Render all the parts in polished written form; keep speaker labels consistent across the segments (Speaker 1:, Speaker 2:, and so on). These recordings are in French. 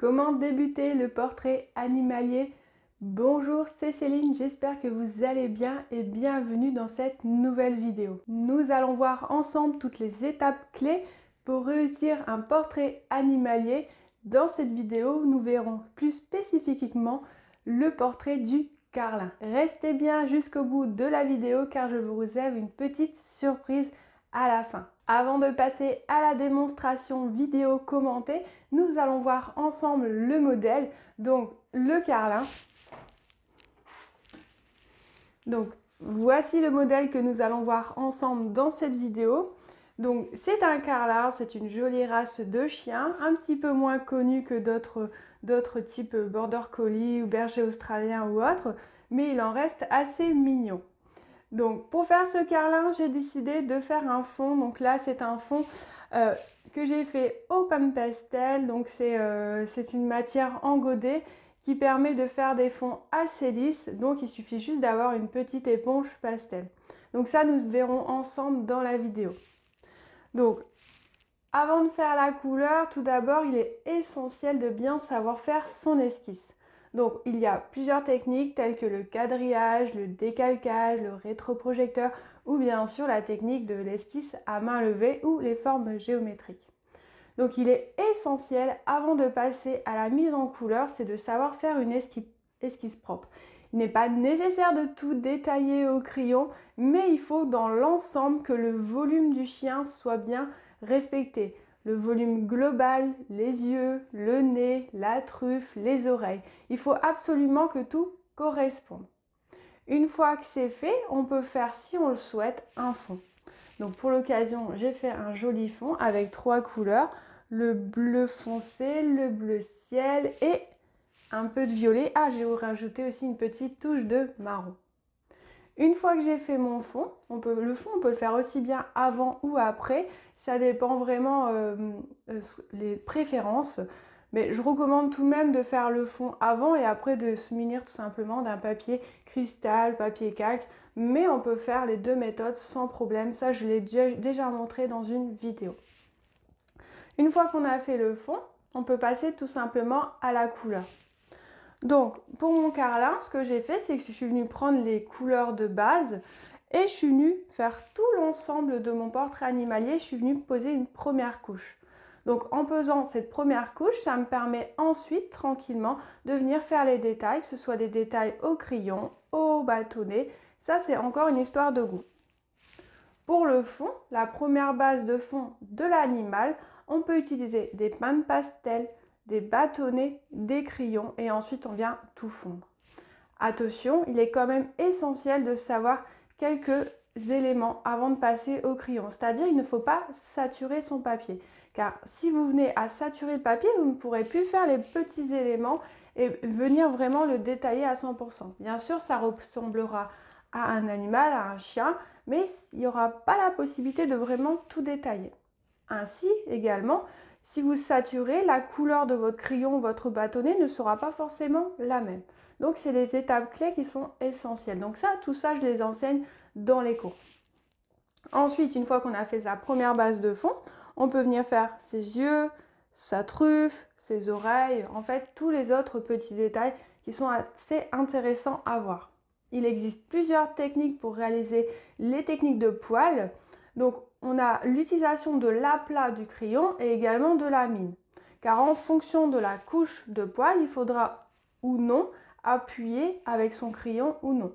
Speaker 1: Comment débuter le portrait animalier? Bonjour, c'est Céline, j'espère que vous allez bien et bienvenue dans cette nouvelle vidéo. Nous allons voir ensemble toutes les étapes clés pour réussir un portrait animalier. Dans cette vidéo, nous verrons plus spécifiquement le portrait du carlin. Restez bien jusqu'au bout de la vidéo car je vous réserve une petite surprise à la fin. Avant de passer à la démonstration vidéo commentée, nous allons voir ensemble le modèle, donc le carlin. Donc voici le modèle que nous allons voir ensemble dans cette vidéo. Donc c'est un carlin, c'est une jolie race de chien, un petit peu moins connue que d'autres types border collie ou berger australien ou autres, mais il en reste assez mignon. Donc pour faire ce carlin, j'ai décidé de faire un fond. Donc là, c'est un fond que j'ai fait au pan pastel. Donc c'est une matière engodée qui permet de faire des fonds assez lisses. Donc il suffit juste d'avoir une petite éponge pastel. Donc ça, nous verrons ensemble dans la vidéo. Donc avant de faire la couleur, tout d'abord, il est essentiel de bien savoir faire son esquisse. Donc il y a plusieurs techniques telles que le quadrillage, le décalcage, le rétroprojecteur ou bien sûr la technique de l'esquisse à main levée ou les formes géométriques. Donc il est essentiel avant de passer à la mise en couleur, c'est de savoir faire une esquisse propre. Il n'est pas nécessaire de tout détailler au crayon, mais il faut dans l'ensemble que le volume du chien soit bien respecté. Le volume global, les yeux, le nez, la truffe, les oreilles. Il faut absolument que tout corresponde. Une fois que c'est fait, on peut faire, si on le souhaite, un fond. Donc pour l'occasion, j'ai fait un joli fond avec 3 couleurs. Le bleu foncé, le bleu ciel et un peu de violet. Ah, j'ai rajouté aussi une petite touche de marron. Une fois que j'ai fait mon fond, le fond on peut le faire aussi bien avant ou après, ça dépend vraiment les préférences, mais je recommande tout de même de faire le fond avant et après de se munir tout simplement d'un papier cristal, papier calque, mais on peut faire les deux méthodes sans problème, ça je l'ai déjà montré dans une vidéo. Une fois qu'on a fait le fond, on peut passer tout simplement à la couleur. Donc, pour mon carlin, ce que j'ai fait, c'est que je suis venue prendre les couleurs de base et je suis venue faire tout l'ensemble de mon portrait animalier. Je suis venue poser une première couche. Donc, en posant cette première couche, ça me permet ensuite, tranquillement, de venir faire les détails, que ce soit des détails au crayon, au bâtonnet. Ça, c'est encore une histoire de goût. Pour le fond, la première base de fond de l'animal, on peut utiliser des pans pastel, des bâtonnets, des crayons et ensuite on vient tout fondre. Attention, il est quand même essentiel de savoir quelques éléments avant de passer au crayon. C'est-à-dire il ne faut pas saturer son papier. Car si vous venez à saturer le papier, vous ne pourrez plus faire les petits éléments et venir vraiment le détailler à 100%. Bien sûr, ça ressemblera à un animal, à un chien, mais il n'y aura pas la possibilité de vraiment tout détailler. Ainsi, également, si vous saturez, la couleur de votre crayon ou votre bâtonnet ne sera pas forcément la même. Donc, c'est les étapes clés qui sont essentielles. Donc ça, tout ça, je les enseigne dans les cours. Ensuite, une fois qu'on a fait sa première base de fond, on peut venir faire ses yeux, sa truffe, ses oreilles, en fait, tous les autres petits détails qui sont assez intéressants à voir. Il existe plusieurs techniques pour réaliser les techniques de poil. Donc, on a l'utilisation de l'aplat du crayon et également de la mine. Car en fonction de la couche de poil, il faudra ou non appuyer avec son crayon ou non.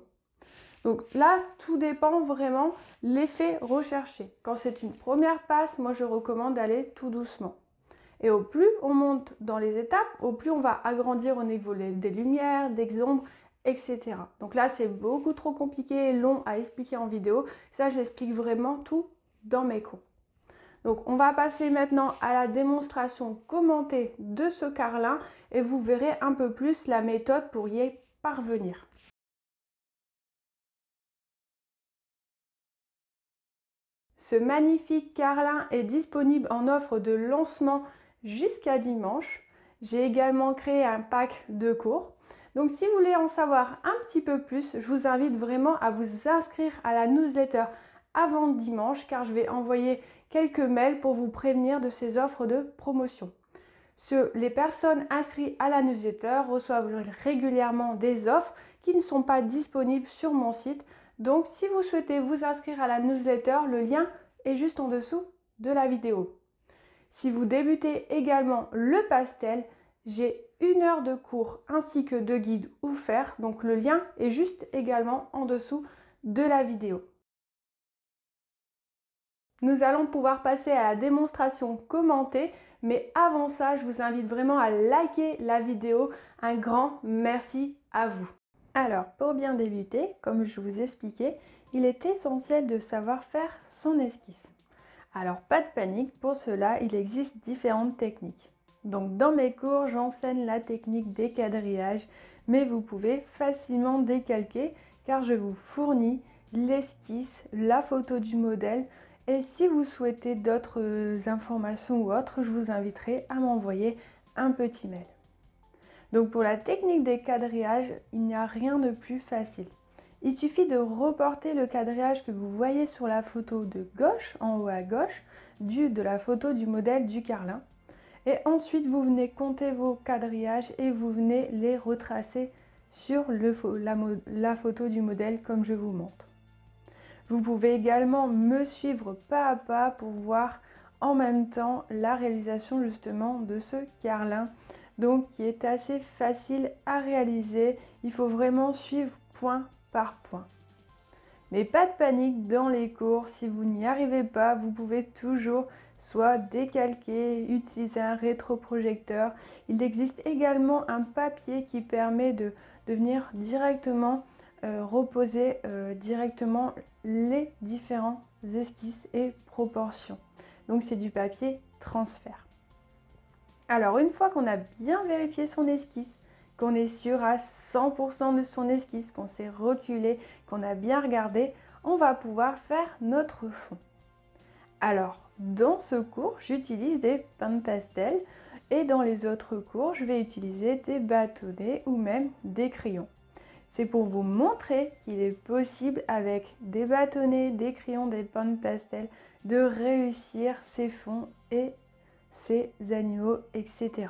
Speaker 1: Donc là, tout dépend vraiment l'effet recherché. Quand c'est une première passe, moi je recommande d'aller tout doucement. Et au plus on monte dans les étapes, au plus on va agrandir au niveau des lumières, des ombres, etc. Donc là, c'est beaucoup trop compliqué et long à expliquer en vidéo. Ça, j'explique vraiment tout dans mes cours. Donc on va passer maintenant à la démonstration commentée de ce carlin et vous verrez un peu plus la méthode pour y parvenir. Ce magnifique carlin est disponible en offre de lancement jusqu'à dimanche. J'ai également créé un pack de cours. Donc si vous voulez en savoir un petit peu plus, je vous invite vraiment à vous inscrire à la newsletter avant dimanche car je vais envoyer quelques mails pour vous prévenir de ces offres de promotion. Les personnes inscrites à la newsletter reçoivent régulièrement des offres qui ne sont pas disponibles sur mon site. Donc si vous souhaitez vous inscrire à la newsletter, le lien est juste en dessous de la vidéo. Si vous débutez également le pastel, j'ai 1 heure de cours ainsi que de guides offerts. Donc le lien est juste également en dessous de la vidéo. Nous allons pouvoir passer à la démonstration commentée, mais avant ça, je vous invite vraiment à liker la vidéo. Un grand merci à vous. Alors, pour bien débuter, comme je vous expliquais, il est essentiel de savoir faire son esquisse. Alors, pas de panique, pour cela, il existe différentes techniques. Donc, dans mes cours, j'enseigne la technique des quadrillages, mais vous pouvez facilement décalquer car je vous fournis l'esquisse, la photo du modèle. Et si vous souhaitez d'autres informations ou autres, je vous inviterai à m'envoyer un petit mail. Donc pour la technique des quadrillages, il n'y a rien de plus facile. Il suffit de reporter le quadrillage que vous voyez sur la photo de gauche, en haut à gauche, de la photo du modèle du carlin. Et ensuite, vous venez compter vos quadrillages et vous venez les retracer sur la photo du modèle comme je vous montre. Vous pouvez également me suivre pas à pas pour voir en même temps la réalisation justement de ce carlin, donc qui est assez facile à réaliser. Il faut vraiment suivre point par point. Mais pas de panique dans les cours, si vous n'y arrivez pas, vous pouvez toujours soit décalquer, utiliser un rétroprojecteur. Il existe également un papier qui permet de venir directement reposer directement les différents esquisses et proportions. Donc c'est du papier transfert. Alors une fois qu'on a bien vérifié son esquisse, qu'on est sûr à 100% de son esquisse, qu'on s'est reculé, qu'on a bien regardé, on va pouvoir faire notre fond. Alors dans ce cours, j'utilise des peintes pastel et dans les autres cours, je vais utiliser des bâtonnets ou même des crayons. C'est pour vous montrer qu'il est possible avec des bâtonnets, des crayons, des peintes pastel de réussir ces fonds et ces animaux, etc.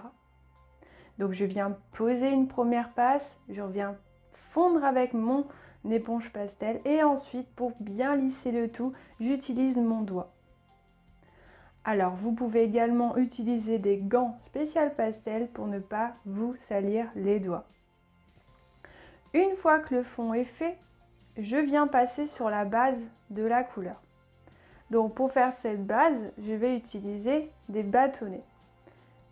Speaker 1: Donc je viens poser une première passe, je viens fondre avec mon éponge pastel et ensuite pour bien lisser le tout, j'utilise mon doigt. Alors vous pouvez également utiliser des gants spécial pastel pour ne pas vous salir les doigts. Une fois que le fond est fait, je viens passer sur la base de la couleur. Donc pour faire cette base, je vais utiliser des bâtonnets.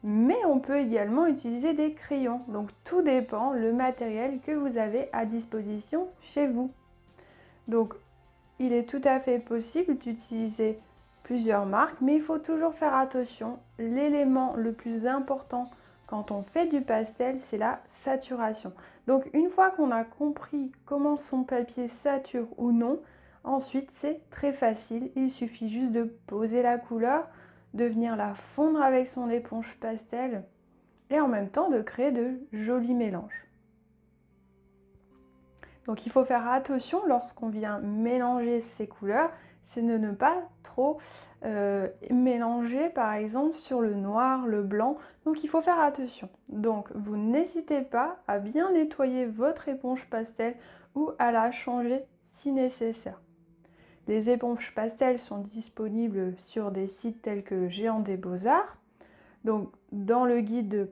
Speaker 1: Mais on peut également utiliser des crayons. Donc tout dépend le matériel que vous avez à disposition chez vous. Donc il est tout à fait possible d'utiliser plusieurs marques, mais il faut toujours faire attention. L'élément le plus important quand on fait du pastel, c'est la saturation. Donc une fois qu'on a compris comment son papier sature ou non, ensuite c'est très facile. Il suffit juste de poser la couleur, de venir la fondre avec son éponge pastel et en même temps de créer de jolis mélanges. Donc il faut faire attention lorsqu'on vient mélanger ces couleurs, c'est de ne pas trop mélanger par exemple sur le noir, le blanc. Donc il faut faire attention. Donc vous n'hésitez pas à bien nettoyer votre éponge pastel ou à la changer si nécessaire. Les éponges pastel sont disponibles sur des sites tels que Géant des Beaux-Arts. Donc dans le guide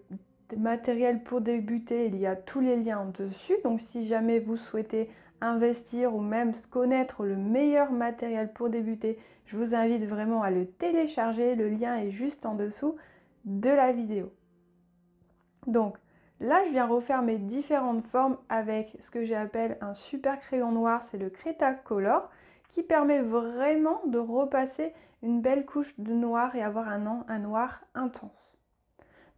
Speaker 1: matériel pour débuter, il y a tous les liens dessus. Donc si jamais vous souhaitez investir ou même connaître le meilleur matériel pour débuter, je vous invite vraiment à le télécharger. Le lien est juste en dessous de la vidéo. Donc là, je viens refaire mes différentes formes avec ce que j'appelle un super crayon noir, c'est le Creta Color, qui permet vraiment de repasser une belle couche de noir et avoir un noir intense.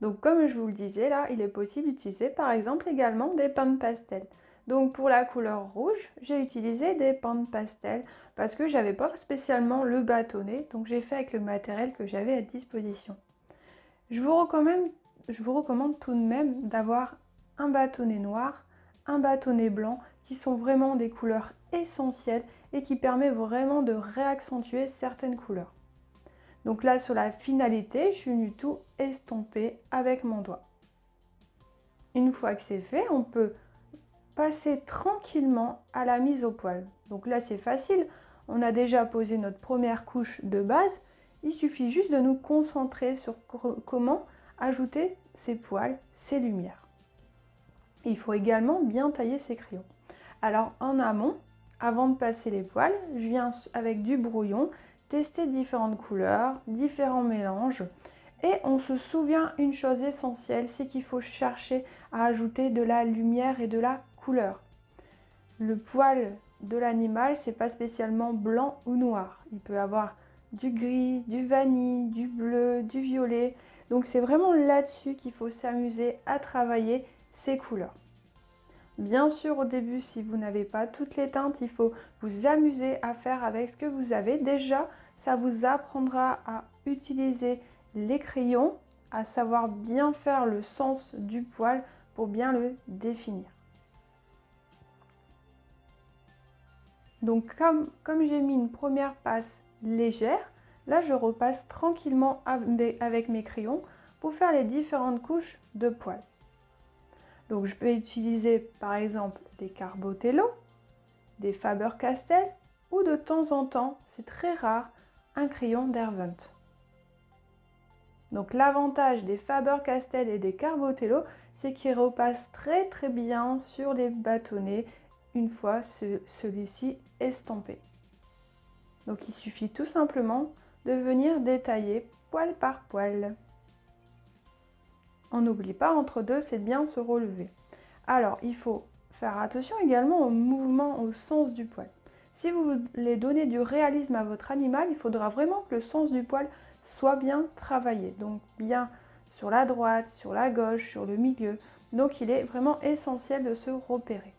Speaker 1: Donc comme je vous le disais là, il est possible d'utiliser par exemple également des peintes pastel. Donc pour la couleur rouge, j'ai utilisé des peintes pastel parce que j'avais pas spécialement le bâtonnet, donc j'ai fait avec le matériel que j'avais à disposition. Je vous recommande tout de même d'avoir un bâtonnet noir, un bâtonnet blanc qui sont vraiment des couleurs essentielles et qui permettent vraiment de réaccentuer certaines couleurs. Donc là, sur la finalité, je suis venue tout estomper avec mon doigt. Une fois que c'est fait, on peut passer tranquillement à la mise au poil. Donc là, c'est facile. On a déjà posé notre première couche de base. Il suffit juste de nous concentrer sur comment ajouter ces poils, ces lumières. Il faut également bien tailler ses crayons. Alors en amont, avant de passer les poils, je viens avec du brouillon tester différentes couleurs, différents mélanges. Et on se souvient une chose essentielle, c'est qu'il faut chercher à ajouter de la lumière et de la couleur. Le poil de l'animal, c'est pas spécialement blanc ou noir. Il peut avoir du gris, du vanille, du bleu, du violet. Donc c'est vraiment là-dessus qu'il faut s'amuser à travailler ces couleurs. Bien sûr, au début, si vous n'avez pas toutes les teintes, il faut vous amuser à faire avec ce que vous avez. Déjà, ça vous apprendra à utiliser les crayons, à savoir bien faire le sens du poil pour bien le définir. Donc, comme j'ai mis une première passe légère, là, je repasse tranquillement avec mes crayons pour faire les différentes couches de poils. Donc je peux utiliser par exemple des Carbotello, des Faber-Castell ou de temps en temps, c'est très rare, un crayon Derwent. Donc l'avantage des Faber-Castell et des Carbotello, c'est qu'ils repassent très bien sur les bâtonnets une fois celui-ci estampé. Donc il suffit tout simplement de venir détailler poil par poil. On n'oublie pas, entre deux, c'est bien se relever. Alors, il faut faire attention également au mouvement, au sens du poil. Si vous voulez donner du réalisme à votre animal, il faudra vraiment que le sens du poil soit bien travaillé. Donc, bien sur la droite, sur la gauche, sur le milieu. Donc, il est vraiment essentiel de se repérer.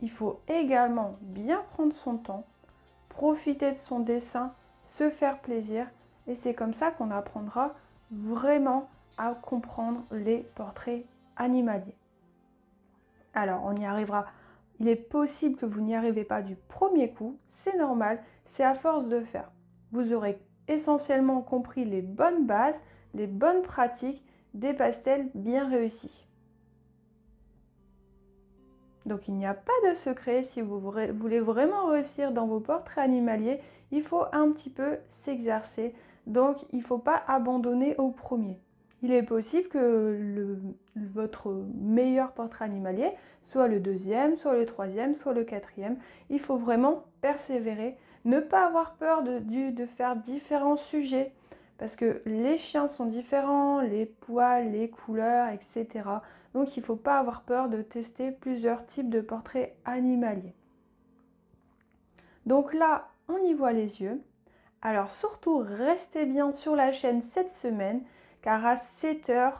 Speaker 1: Il faut également bien prendre son temps, profiter de son dessin, se faire plaisir. Et c'est comme ça qu'on apprendra vraiment à comprendre les portraits animaliers. Alors, on y arrivera. Il est possible que vous n'y arrivez pas du premier coup, c'est normal, c'est à force de faire. Vous aurez essentiellement compris les bonnes bases, les bonnes pratiques des pastels bien réussis. Donc il n'y a pas de secret, si vous voulez vraiment réussir dans vos portraits animaliers, il faut un petit peu s'exercer, donc il ne faut pas abandonner au premier. Il est possible que votre meilleur portrait animalier soit le deuxième, soit le troisième, soit le quatrième. Il faut vraiment persévérer, ne pas avoir peur de faire différents sujets, parce que les chiens sont différents, les poils, les couleurs, etc. Donc il ne faut pas avoir peur de tester plusieurs types de portraits animaliers. Donc là, on y voit les yeux. Alors surtout, restez bien sur la chaîne cette semaine, car à 7 h,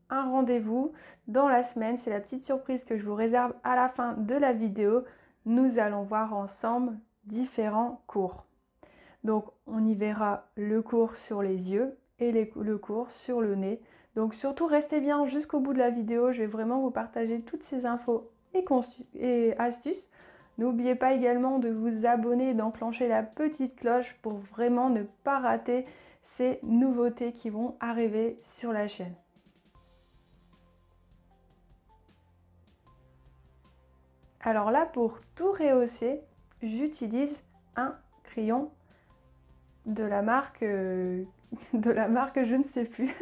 Speaker 1: un rendez-vous dans la semaine. C'est la petite surprise que je vous réserve à la fin de la vidéo. Nous allons voir ensemble différents cours. Donc on y verra le cours sur les yeux et le cours sur le nez. Donc surtout restez bien jusqu'au bout de la vidéo, je vais vraiment vous partager toutes ces infos et astuces. N'oubliez pas également de vous abonner et d'enclencher la petite cloche pour vraiment ne pas rater ces nouveautés qui vont arriver sur la chaîne. Alors là, pour tout rehausser, j'utilise un crayon de la marque je ne sais plus.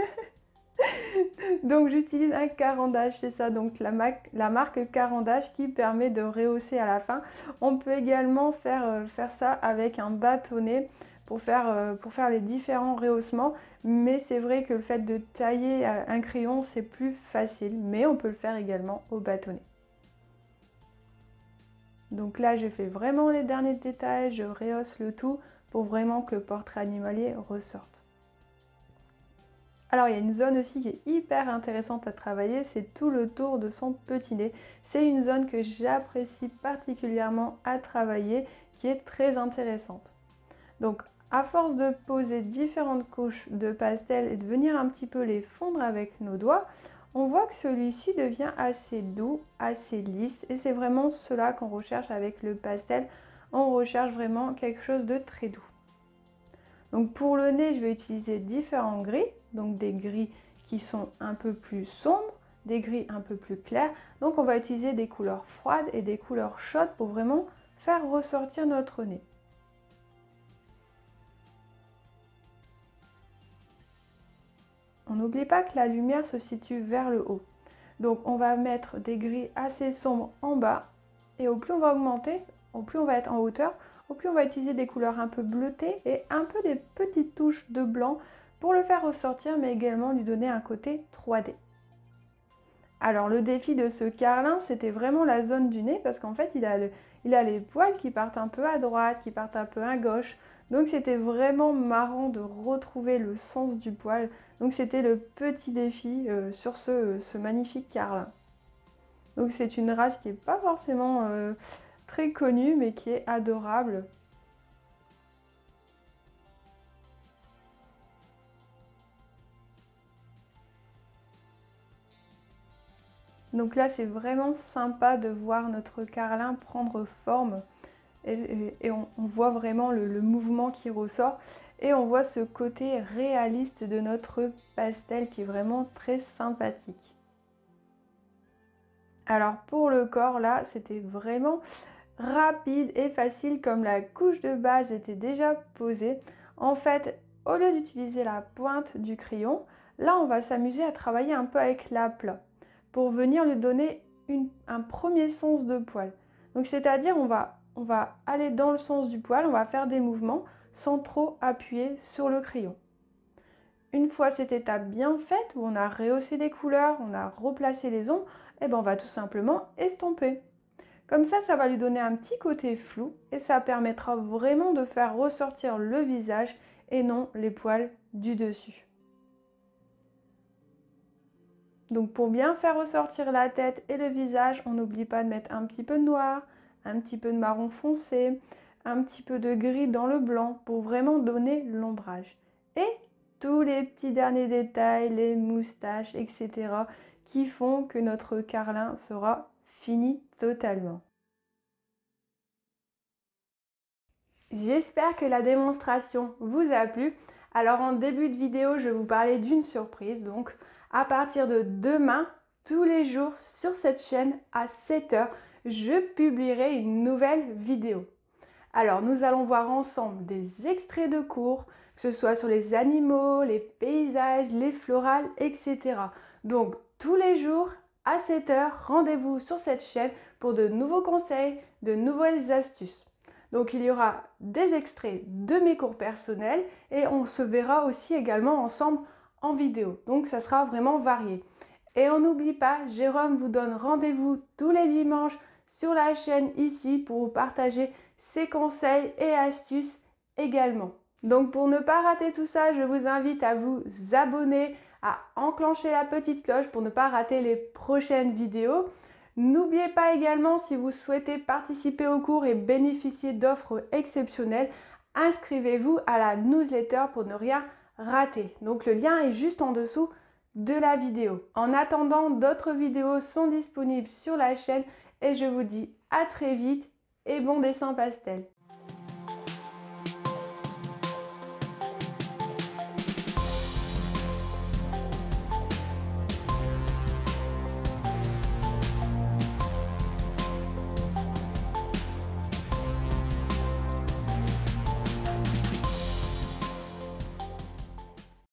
Speaker 1: Donc j'utilise un carandage, c'est ça, donc la marque carandage qui permet de rehausser à la fin. On peut également faire ça avec un bâtonnet pour faire les différents rehaussements, mais c'est vrai que le fait de tailler un crayon c'est plus facile, mais on peut le faire également au bâtonnet. Donc là je fais vraiment les derniers détails, je rehausse le tout pour vraiment que le portrait animalier ressorte. Alors il y a une zone aussi qui est hyper intéressante à travailler, c'est tout le tour de son petit nez. C'est une zone que j'apprécie particulièrement à travailler, qui est très intéressante. Donc à force de poser différentes couches de pastel et de venir un petit peu les fondre avec nos doigts, on voit que celui-ci devient assez doux, assez lisse, et c'est vraiment cela qu'on recherche avec le pastel. On recherche vraiment quelque chose de très doux. Donc pour le nez, je vais utiliser différents gris, donc des gris qui sont un peu plus sombres, des gris un peu plus clairs. Donc on va utiliser des couleurs froides et des couleurs chaudes pour vraiment faire ressortir notre nez. On n'oublie pas que la lumière se situe vers le haut. Donc on va mettre des gris assez sombres en bas et au plus on va augmenter, au plus on va être en hauteur, au plus on va utiliser des couleurs un peu bleutées et un peu des petites touches de blanc pour le faire ressortir mais également lui donner un côté 3D. Alors le défi de ce carlin, c'était vraiment la zone du nez parce qu'en fait il a les poils qui partent un peu à droite, qui partent un peu à gauche. Donc c'était vraiment marrant de retrouver le sens du poil. Donc c'était le petit défi sur ce magnifique carlin. Donc c'est une race qui n'est pas forcément très connue mais qui est adorable. Donc là c'est vraiment sympa de voir notre carlin prendre forme. Et on voit vraiment le mouvement qui ressort et on voit ce côté réaliste de notre pastel qui est vraiment très sympathique. Alors pour le corps là, c'était vraiment rapide et facile comme la couche de base était déjà posée. En fait, au lieu d'utiliser la pointe du crayon, là on va s'amuser à travailler un peu avec l'aplat pour venir lui donner un premier sens de poil. Donc c'est-à-dire on va aller dans le sens du poil, on va faire des mouvements sans trop appuyer sur le crayon. Une fois cette étape bien faite, où on a rehaussé les couleurs, on a replacé les ombres, et ben on va tout simplement estomper. Comme ça va lui donner un petit côté flou et ça permettra vraiment de faire ressortir le visage et non les poils du dessus. Donc pour bien faire ressortir la tête et le visage, on n'oublie pas de mettre un petit peu de noir, un petit peu de marron foncé, un petit peu de gris dans le blanc pour vraiment donner l'ombrage. Et tous les petits derniers détails, les moustaches, etc. qui font que notre carlin sera fini totalement. J'espère que la démonstration vous a plu. Alors en début de vidéo, je vais vous parler d'une surprise. Donc à partir de demain, tous les jours sur cette chaîne à 7 h, je publierai une nouvelle vidéo. Alors nous allons voir ensemble des extraits de cours, que ce soit sur les animaux, les paysages, les florales, etc. Donc tous les jours à 7 h, rendez-vous sur cette chaîne pour de nouveaux conseils, de nouvelles astuces. Donc il y aura des extraits de mes cours personnels et on se verra aussi également ensemble en vidéo. Donc ça sera vraiment varié. Et on n'oublie pas, Jérôme vous donne rendez-vous tous les dimanches sur la chaîne ici pour vous partager ses conseils et astuces également. Donc pour ne pas rater tout ça, je vous invite à vous abonner, à enclencher la petite cloche pour ne pas rater les prochaines vidéos. N'oubliez pas également, si vous souhaitez participer au cours et bénéficier d'offres exceptionnelles, inscrivez-vous à la newsletter pour ne rien rater. Donc le lien est juste en dessous de la vidéo. En attendant, d'autres vidéos sont disponibles sur la chaîne et je vous dis à très vite et bon dessin pastel.